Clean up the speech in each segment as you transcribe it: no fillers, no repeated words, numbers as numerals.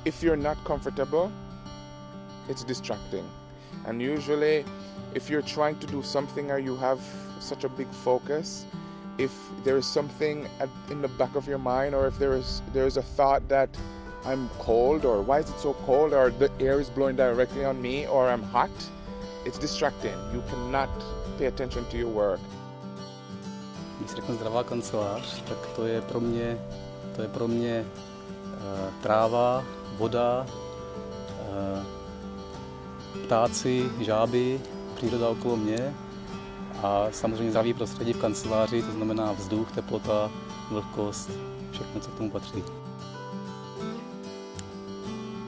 if you're not comfortable, it's distracting. And usually, if you're trying to do something or you have such a big focus, if there is something in the back of your mind, or if there is a thought that I'm cold, or why is it so cold, or the air is blowing directly on me, or I'm hot, it's distracting. You cannot pay attention to your work. Když se řekne zdravá kancelář, tak to je pro mě tráva, voda, ptáci, žáby, příroda okolo mě a samozřejmě zdraví prostředí v kanceláři, to znamená vzduch, teplota, vlhkost, všechno, co k tomu patří.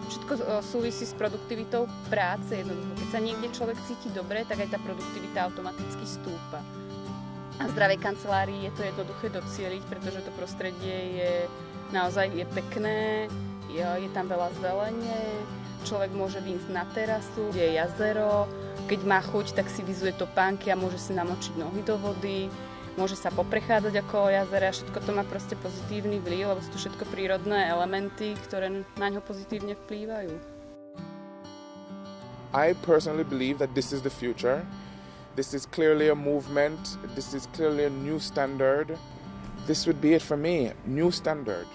Všetko súvisí s produktivitou práce jednoducho. Keď sa niekde človek cíti dobre, tak aj tá produktivita automaticky stúpa. A v zdravej kancelárii je to jednoduché docieliť, pretože to prostredie je naozaj pekné, je tam veľa zelene, človek môže výjsť na terasu, kde je jazero, keď má chuť, tak si vyzuje topánky a môže si namočiť nohy do vody, môže sa poprechádzať okolo jazera, všetko to má proste pozitívny vplyv, lebo sú to všetko prírodné elementy, ktoré na ňo pozitívne vplývajú. I personally believe that this is the future. This is clearly a movement. This is clearly a new standard. This would be it for me, new standard.